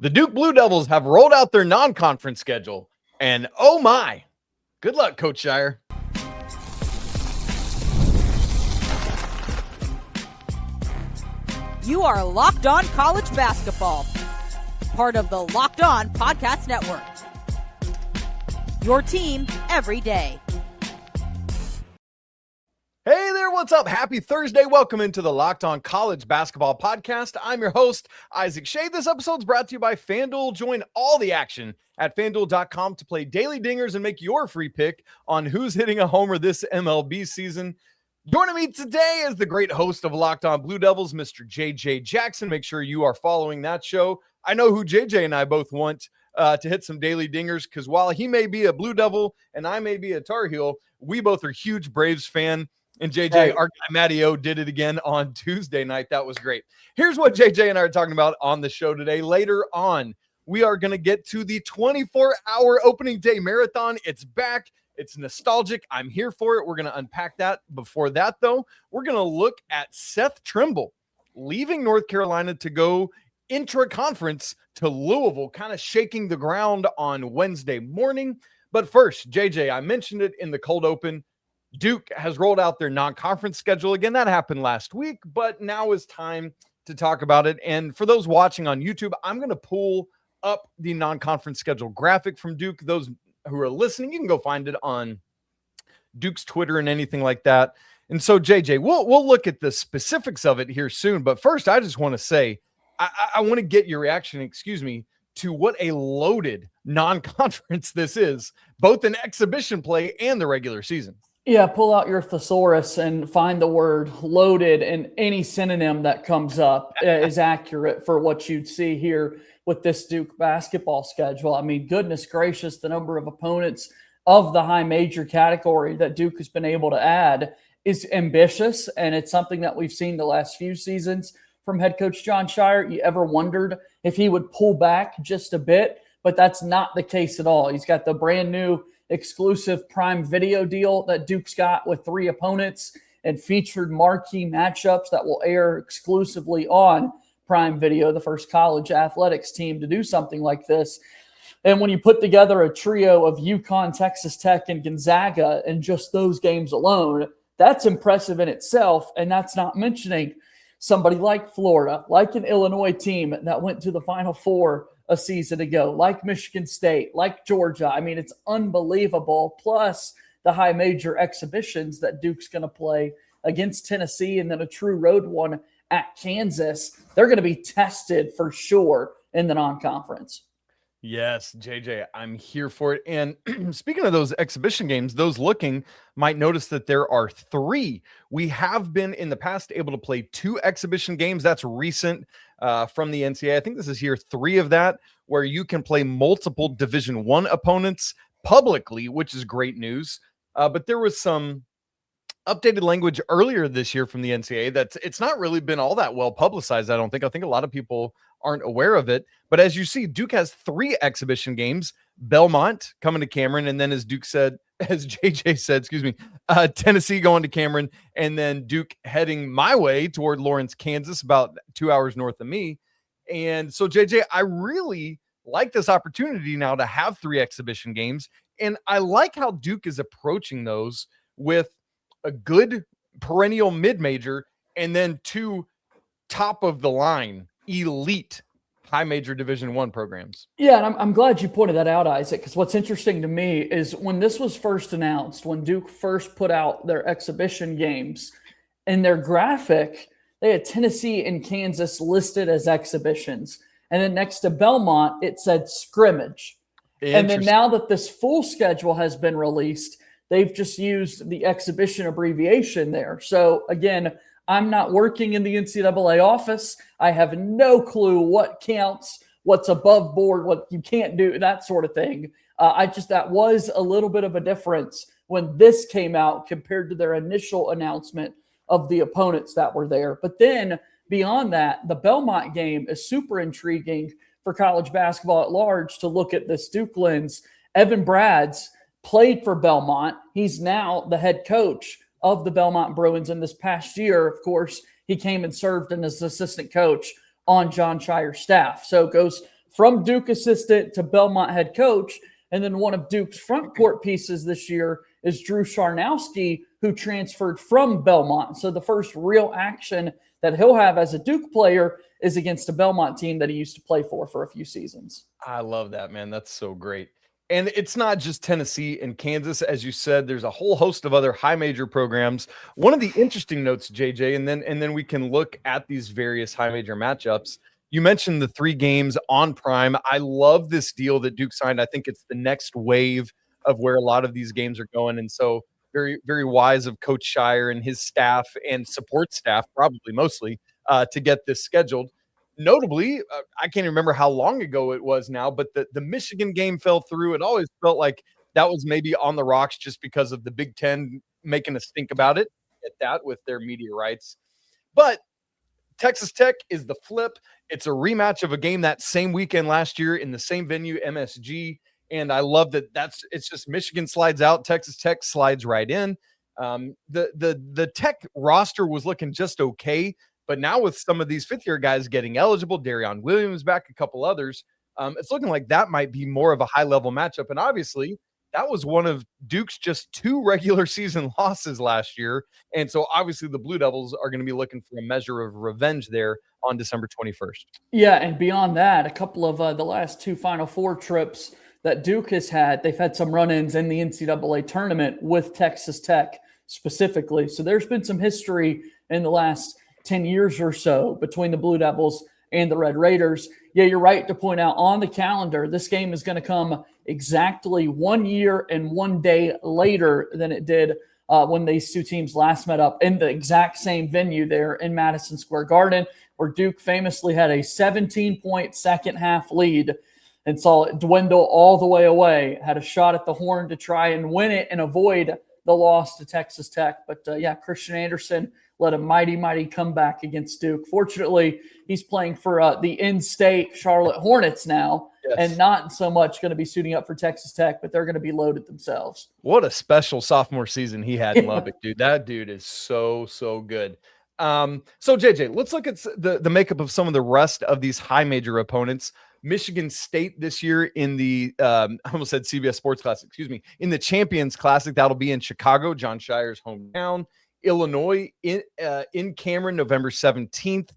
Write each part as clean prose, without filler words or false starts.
The Duke Blue Devils have rolled out their non-conference schedule, and oh my, good luck, Coach Scheyer. You are Locked On College Basketball, part of the Locked On Podcast Network. Your team every day. Hey there, what's up? Happy Thursday. Welcome into the Locked On College Basketball Podcast. I'm your host, Isaach Schade. This episode is brought to you by FanDuel. Join all the action at FanDuel.com to play daily dingers and make your free pick on who's hitting a homer this MLB season. Joining me today is the great host of Locked On Blue Devils, Mr. JJ Jackson. Make sure you are following that show. I know who JJ and I both want to hit some daily dingers, because while he may be a Blue Devil and I may be a Tar Heel, we both are huge Braves fan. And JJ, our guy Matty O did it again on Tuesday night. That was great. Here's what JJ and I are talking about on the show today. Later on, we are going to get to the 24-hour opening day marathon. It's back. It's nostalgic. I'm here for it. We're going to unpack that. Before that, though, we're going to look at Seth Trimble leaving North Carolina to go intra-conference to Louisville, kind of shaking the ground on Wednesday morning. But first, JJ, I mentioned it in the cold open. Duke has rolled out their non-conference schedule again. That happened last week, but now is time to talk about it. And for those watching on YouTube, I'm going to pull up the non-conference schedule graphic from Duke. Those who are listening, you can go find it on Duke's Twitter and anything like that. And so, JJ, we'll look at the specifics of it here soon. But first, I just want to say, I want to get your reaction, to what a loaded non-conference this is, both in exhibition play and the regular season. Yeah, pull out your thesaurus and find the word loaded, and any synonym that comes up is accurate for what you'd see here with this Duke basketball schedule. I mean, goodness gracious, the number of opponents of the high major category that Duke has been able to add is ambitious, and it's something that we've seen the last few seasons from head coach Jon Scheyer. You ever wondered if he would pull back just a bit, but that's not the case at all. He's got the brand new exclusive Prime Video deal that Duke's got with 3 opponents and featured marquee matchups that will air exclusively on Prime Video, the first college athletics team to do something like this. And when you put together a trio of UConn, Texas Tech, and Gonzaga in just those games alone, that's impressive in itself. And that's not mentioning somebody like Florida, like an Illinois team that went to the Final Four a season ago, like Michigan State, like Georgia. I mean, it's unbelievable. Plus the high major exhibitions that Duke's going to play against Tennessee, and then a true road one at Kansas. They're going to be tested for sure in the non-conference. Yes, JJ, I'm here for it. And speaking of those exhibition games, those looking might notice that there are 3. We have been in the past able to play 2 exhibition games. That's recent from the NCAA. I think this is year 3 of that, where you can play multiple Division I opponents publicly, which is great news. But there was some updated language earlier this year from the NCAA that it's not really been all that well publicized. I don't think. I think a lot of people aren't aware of it. But as you see, Duke has 3 exhibition games: Belmont coming to Cameron, and then as JJ said, Tennessee going to Cameron, and then Duke heading my way toward Lawrence, Kansas, about 2 hours north of me. And so, JJ, I really like this opportunity now to have 3 exhibition games, and I like how Duke is approaching those with a good perennial mid-major and then 2 top-of-the-line elite high major Division I programs. Yeah, and I'm glad you pointed that out, Isaac, because what's interesting to me is when this was first announced, when Duke first put out their exhibition games, in their graphic, they had Tennessee and Kansas listed as exhibitions. And then next to Belmont, it said scrimmage. And then now that this full schedule has been released, they've just used the exhibition abbreviation there. So again, I'm not working in the NCAA office. I have no clue what counts, what's above board, what you can't do, that sort of thing. That was a little bit of a difference when this came out compared to their initial announcement of the opponents that were there. But then beyond that, the Belmont game is super intriguing for college basketball at large to look at this Duke lens. Evan Brads played for Belmont. He's now the head coach of the Belmont Bruins. And this past year, of course, he came and served as assistant coach on Jon Scheyer's staff. So goes from Duke assistant to Belmont head coach. And then one of Duke's front court pieces this year is Drew Charnowski, who transferred from Belmont. So the first real action that he'll have as a Duke player is against a Belmont team that he used to play for a few seasons. I love that, man. That's so great. And it's not just Tennessee and Kansas. As you said, there's a whole host of other high major programs. One of the interesting notes, JJ, and then we can look at these various high major matchups. You mentioned the 3 games on Prime. I love this deal that Duke signed. I think it's the next wave of where a lot of these games are going. And so very, very wise of Coach Scheyer and his staff and support staff, probably mostly, to get this scheduled. Notably, I can't even remember how long ago it was now, but the Michigan game fell through. It always felt like that was maybe on the rocks just because of the Big Ten making us think about it at that with their media rights. But Texas Tech is the flip. It's a rematch of a game that same weekend last year in the same venue, MSG. And I love that it's just Michigan slides out, Texas Tech slides right in. The Tech roster was looking just okay. But now with some of these fifth-year guys getting eligible, Darion Williams back, a couple others, it's looking like that might be more of a high-level matchup. And obviously, that was one of Duke's just 2 regular season losses last year. And so obviously the Blue Devils are going to be looking for a measure of revenge there on December 21st. Yeah, and beyond that, a couple of the last 2 Final Four trips that Duke has had, they've had some run-ins in the NCAA tournament with Texas Tech specifically. So there's been some history in the last 10 years or so between the Blue Devils and the Red Raiders. Yeah, you're right to point out on the calendar, this game is going to come exactly 1 year and 1 day later than it did when these 2 teams last met up in the exact same venue there in Madison Square Garden, where Duke famously had a 17-point second half lead and saw it dwindle all the way away, had a shot at the horn to try and win it and avoid the loss to Texas Tech. But yeah, Christian Anderson led a mighty, mighty comeback against Duke. Fortunately, he's playing for the in-state Charlotte Hornets now, and not so much going to be suiting up for Texas Tech, but they're going to be loaded themselves. What a special sophomore season he had in Lubbock, dude. That dude is so, so good. So, JJ, let's look at the makeup of some of the rest of these high major opponents. Michigan State this year in the I almost said CBS Sports Classic, excuse me, in the Champions Classic. That'll be in Chicago, Jon Scheyer's hometown. Illinois in Cameron, November 17th.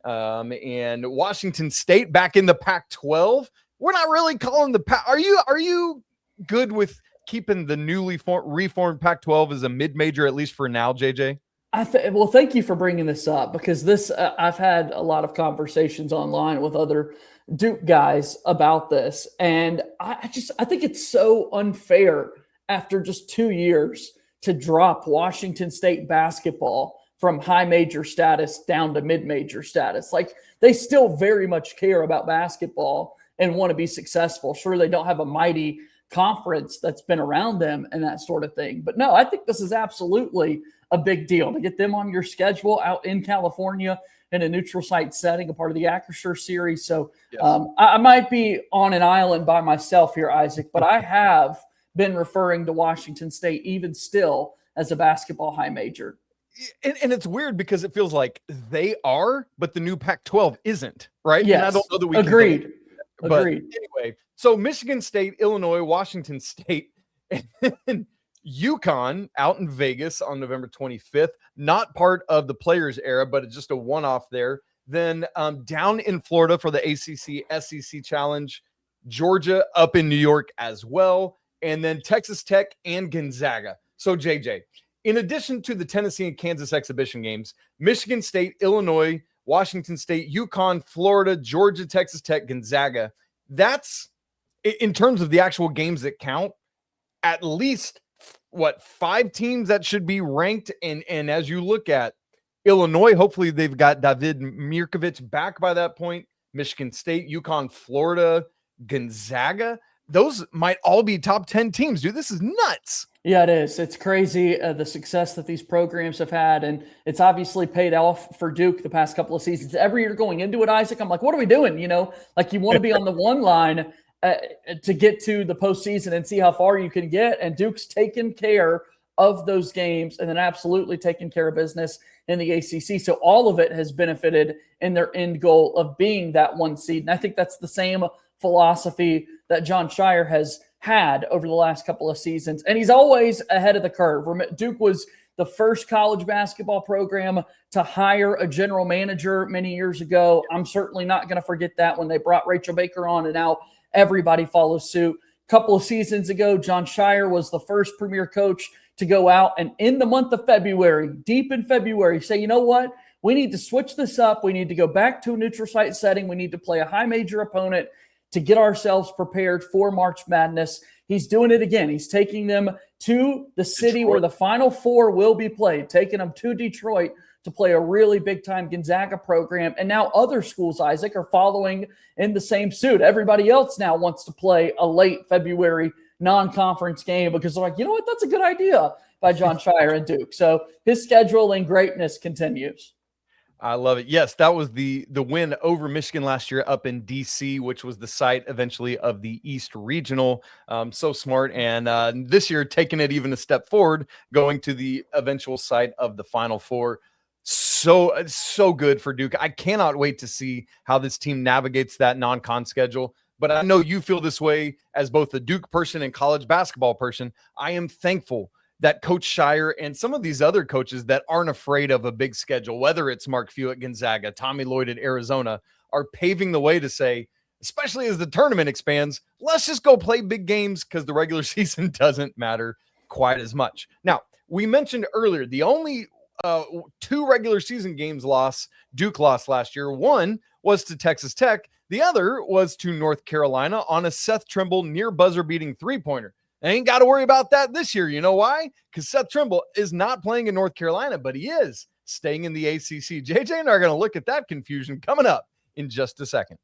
And Washington State back in the Pac-12. We're not really calling the Pac. Are you good with keeping the newly reformed Pac-12 as a mid-major, at least for now, JJ? Well, thank you for bringing this up, because this I've had a lot of conversations online with other Duke guys about this, and I think it's so unfair after just 2 years to drop Washington State basketball from high major status down to mid-major status. Like, they still very much care about basketball and want to be successful. Sure, they don't have a mighty conference that's been around them and that sort of thing. But no, I think this is absolutely a big deal to get them on your schedule out in California in a neutral site setting, a part of the Acrisure series. So yes. I might be on an island by myself here, Isaac, but I have been referring to Washington State even still as a basketball high major. And it's weird because it feels like they are, but the new Pac-12 isn't, right? Yes. And I don't know that we Agreed. Can but anyway, so Michigan State, Illinois, Washington State, and UConn out in Vegas on November 25th. Not part of the Players era, but it's just a one-off there. Then down in Florida for the ACC SEC Challenge, Georgia up in New York as well, and then Texas Tech and Gonzaga. So, JJ, in addition to the Tennessee and Kansas exhibition games, Michigan State, Illinois, Washington State, UConn, Florida, Georgia, Texas Tech, Gonzaga. That's, in terms of the actual games that count, at least, 5 teams that should be ranked. And as you look at Illinois, hopefully they've got David Mirkovic back by that point. Michigan State, UConn, Florida, Gonzaga. Those might all be top 10 teams, dude. This is nuts. Yeah, it is. It's crazy, the success that these programs have had, and it's obviously paid off for Duke the past couple of seasons. Every year going into it, Isaac, I'm like, what are we doing? You know, like, you want to be on the one line to get to the postseason and see how far you can get, and Duke's taken care of those games and then absolutely taking care of business in the ACC. So all of it has benefited in their end goal of being that 1 seed. And I think that's the same philosophy that Jon Scheyer has had over the last couple of seasons. And he's always ahead of the curve. Duke was the first college basketball program to hire a general manager many years ago. I'm certainly not going to forget that when they brought Rachel Baker on, and now everybody follows suit. A couple of seasons ago, Jon Scheyer was the first premier coach to go out and in the month of February, deep in February, say, you know what? We need to switch this up. We need to go back to a neutral site setting. We need to play a high major opponent to get ourselves prepared for March Madness. He's doing it again. He's taking them to the city where the Final Four will be played, taking them to Detroit to play a really big-time Gonzaga program. And now other schools, Isaac, are following in the same suit. Everybody else now wants to play a late February non-conference game because they're like, you know what, that's a good idea by Jon Scheyer and Duke. So his scheduling greatness continues. I love it. Yes, that was the win over Michigan last year up in DC, which was the site eventually of the East Regional. So smart. And this year, taking it even a step forward, going to the eventual site of the Final Four. So good for Duke. I cannot wait to see how this team navigates that non-con schedule. But I know you feel this way as both a Duke person and college basketball person. I am thankful that Coach Scheyer and some of these other coaches that aren't afraid of a big schedule, whether it's Mark Few at Gonzaga, Tommy Lloyd at Arizona, are paving the way to say, especially as the tournament expands, let's just go play big games because the regular season doesn't matter quite as much. Now, we mentioned earlier, the only 2 regular season games Duke lost last year. One was to Texas Tech. The other was to North Carolina on a Seth Trimble near buzzer beating 3-pointer. I ain't got to worry about that this year. You know why? Because Seth Trimble is not playing in North Carolina, but he is staying in the ACC. JJ and I are going to look at that confusion coming up in just a second.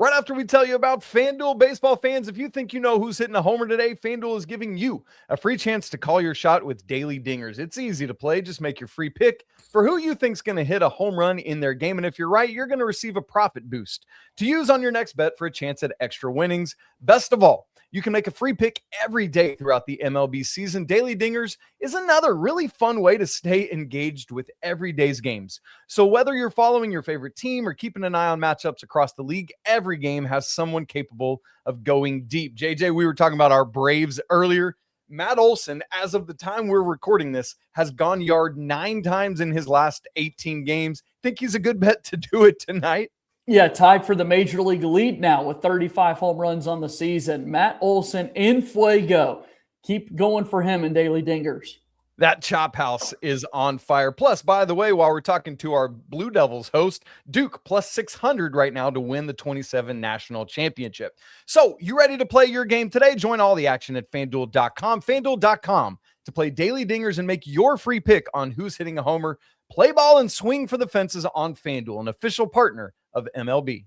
Right after we tell you about FanDuel, baseball fans, if you think you know who's hitting a homer today, FanDuel is giving you a free chance to call your shot with daily dingers. It's easy to play. Just make your free pick for who you think's going to hit a home run in their game. And if you're right, you're going to receive a profit boost to use on your next bet for a chance at extra winnings. Best of all, you can make a free pick every day throughout the MLB season. Daily Dingers is another really fun way to stay engaged with every day's games. So whether you're following your favorite team or keeping an eye on matchups across the league, every game has someone capable of going deep. JJ, we were talking about our Braves earlier. Matt Olson, as of the time we're recording this, has gone yard 9 times in his last 18 games. Think he's a good bet to do it tonight? Yeah, tied for the Major League lead now with 35 home runs on the season. Matt Olson in fuego. Keep going for him in Daily Dingers. That chop house is on fire. Plus, by the way, while we're talking to our Blue Devils host, Duke plus 600 right now to win the 27 national championship. So you ready to play your game today? Join all the action at FanDuel.com. FanDuel.com to play Daily Dingers and make your free pick on who's hitting a homer. Play ball and swing for the fences on FanDuel, an official partner of MLB.